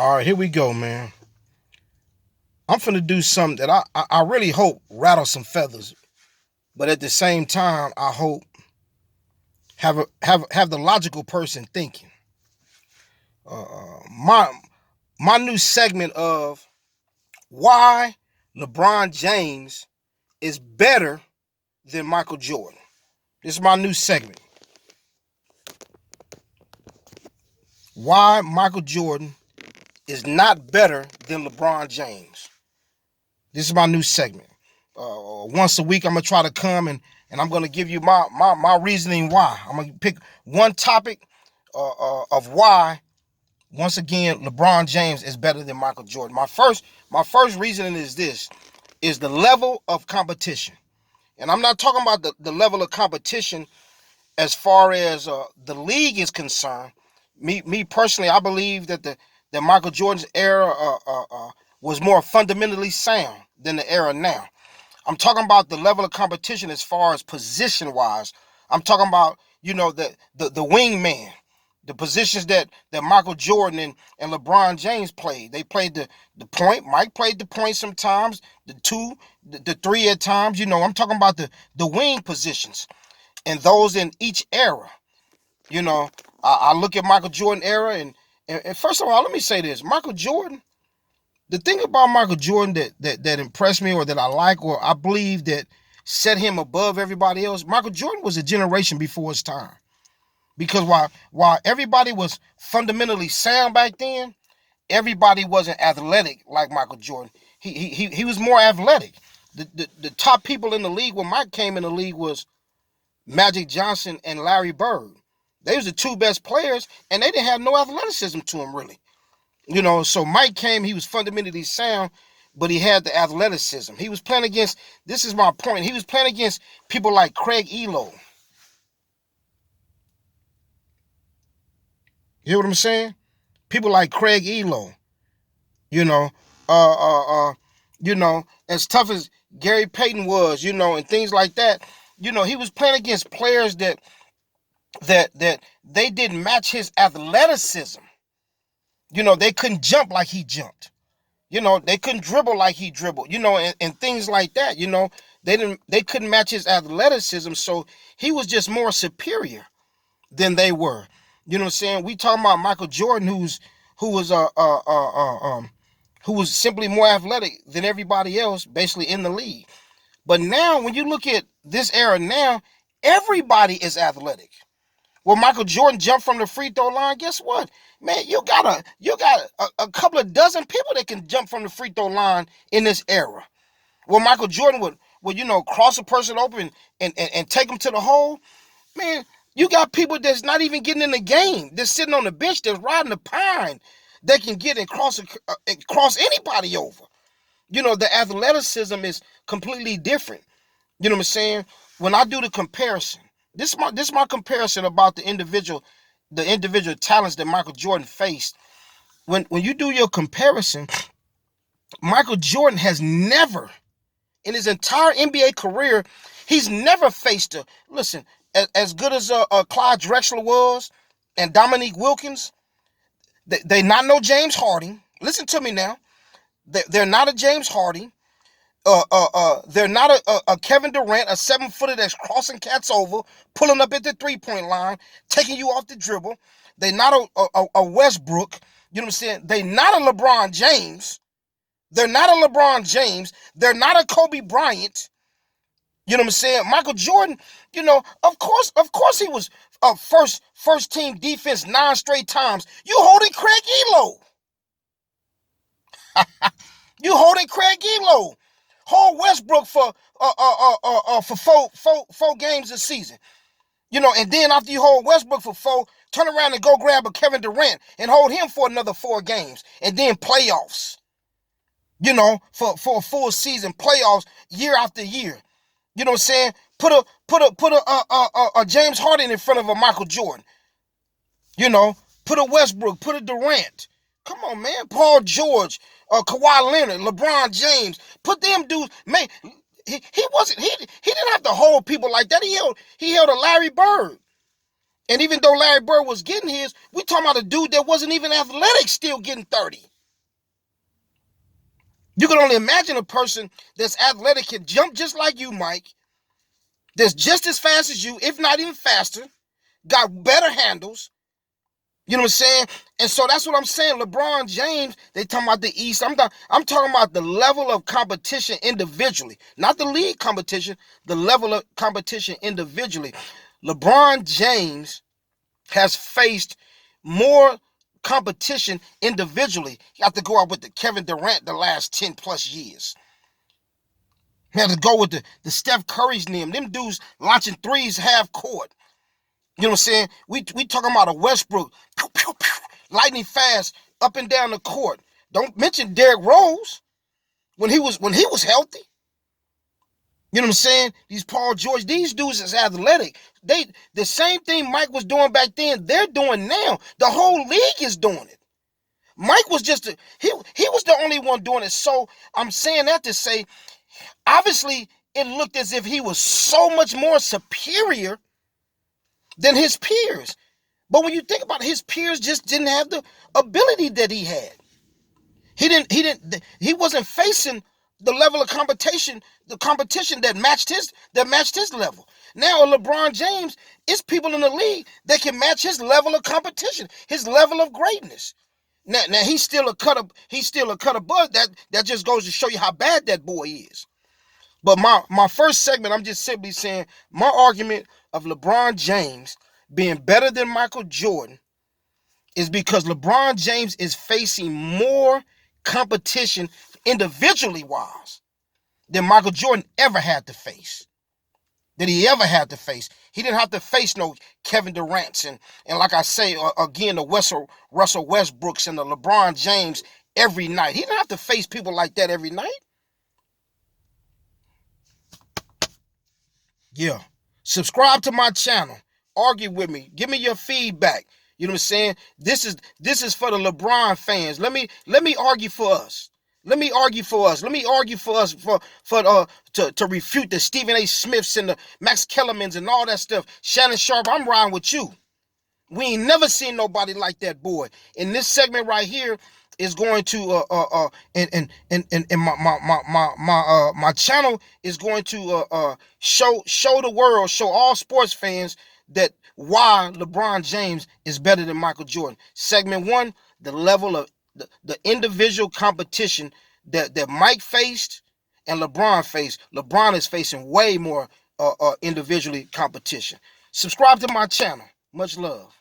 All right, here we go, man. I'm finna do something that I really hope rattle some feathers, but at the same time, I hope have the logical person thinking. My new segment of why LeBron James is better than Michael Jordan. This is my new segment. Why Michael Jordan is not better than LeBron James. This is my new segment. Once a week, I'm gonna try to come and I'm gonna give you my reasoning why. I'm gonna pick one topic of why. Once again, LeBron James is better than Michael Jordan. My first reasoning is this: is the level of competition, and I'm not talking about the level of competition as far as the league is concerned. Me personally, I believe that Michael Jordan's era was more fundamentally sound than the era now. I'm talking about the level of competition as far as position wise. I'm talking about the wingman, the positions that Michael Jordan and LeBron James played. They played the point. Mike played the point sometimes, the two, the three at times. I'm talking about the wing positions and those in each era. You know, I look at Michael Jordan era and first of all, let me say this: Michael Jordan. The thing about Michael Jordan that impressed me or that I like or I believe that set him above everybody else, Michael Jordan was a generation before his time. Because while everybody was fundamentally sound back then, everybody wasn't athletic like Michael Jordan. He was more athletic. The top people in the league when Mike came in the league was Magic Johnson and Larry Bird. They was the two best players, and they didn't have no athleticism to them really. So Mike came, he was fundamentally sound, but he had the athleticism. He was playing against, this is my point, he was playing against people like Craig Elo. You hear what I'm saying? People like Craig Elo, you know, uh, uh, uh, as tough as Gary Payton was, and things like that. He was playing against players that they didn't match his athleticism. They couldn't jump like he jumped. They couldn't dribble like he dribbled, and things like that. They couldn't match his athleticism, so he was just more superior than they were. You know what I'm saying? We talking about Michael Jordan, who was simply more athletic than everybody else, basically in the league. But now, when you look at this era now, everybody is athletic. Well, Michael Jordan jumped from the free throw line. Guess what, man? You got a couple of dozen people that can jump from the free throw line in this era. Well, Michael Jordan would cross a person open and take them to the hole. Man, you got people that's not even getting in the game. They're sitting on the bench. They're riding the pine. They can get and cross anybody over. The athleticism is completely different. You know what I'm saying? When I do the comparison, this is my comparison about the individual talents that Michael Jordan faced. When you do your comparison, Michael Jordan has never in his entire NBA career, he's never faced listen, as good as Clyde Drexler was and Dominique Wilkins, they not no James Harden. Listen to me now. They're not a James Harden. They're not a Kevin Durant, a 7-footer that's crossing cats over, pulling up at the 3-point line, taking you off the dribble. They're not a Westbrook. You know what I'm saying? They're not a LeBron James. They're not a LeBron James. They're not a Kobe Bryant. You know what I'm saying? Michael Jordan, of course he was first team defense 9 straight times. You holding Craig Elo. You holding Craig Elo. Hold Westbrook for four games this season. And then after you hold Westbrook for 4, turn around and go grab a Kevin Durant and hold him for another 4 games. And then playoffs. For a full season, playoffs year after year. You know what I'm saying? Put a James Harden in front of a Michael Jordan. Put a Westbrook, put a Durant. Come on, man. Paul George, Kawhi Leonard, LeBron James. Put them dudes. Man, he didn't have to hold people like that. He held a Larry Bird And even though Larry Bird was getting his, we talking about a dude that wasn't even athletic still getting 30. You can only imagine a person that's athletic can jump just like you, Mike, that's just as fast as you, if not even faster, got better handles. You know what I'm saying? And so that's what I'm saying. LeBron James, they talking about the East. I'm talking about the level of competition individually, not the league competition, the level of competition individually. LeBron James has faced more competition individually. You have to go out with the Kevin Durant the last 10 plus years. You have to go with the Steph Curry's name. Them dudes launching threes half court. You know what I'm saying? We talking about a Westbrook, pew, pew, pew, lightning fast up and down the court. Don't mention Derrick Rose when he was healthy. You know what I'm saying? These Paul George, these dudes is athletic. The same thing Mike was doing back then, they're doing now. The whole league is doing it. Mike was he was the only one doing it. So I'm saying that to say, obviously, it looked as if he was so much more superior than his peers. But when you think about it, his peers just didn't have the ability that he had. He wasn't facing the level of competition, the competition that matched his level. Now LeBron James, it's people in the league that can match his level of competition, his level of greatness. Now he's still a cut above that. That just goes to show you how bad that boy is. But my first segment, I'm just simply saying my argument of LeBron James being better than Michael Jordan is because LeBron James is facing more competition individually wise than Michael Jordan ever had to face. He didn't have to face no Kevin Durant's and like I say again, the Russell Westbrooks and the LeBron James every night. He didn't have to face people like that every night. Yeah. Subscribe to my channel. Argue with me. Give me your feedback. You know what I'm saying? This is for the LeBron fans. Let me argue for us. Let me argue for us to refute the Stephen A. Smiths and the Max Kellermans and all that stuff. Shannon Sharp, I'm riding with you. We ain't never seen nobody like that boy. In this segment right here is going to and my channel is going to show the world, show all sports fans that why LeBron James is better than Michael Jordan. Segment 1, the level of the individual competition that Mike faced and LeBron faced. LeBron is facing way more individually competition. Subscribe to my channel. Much love.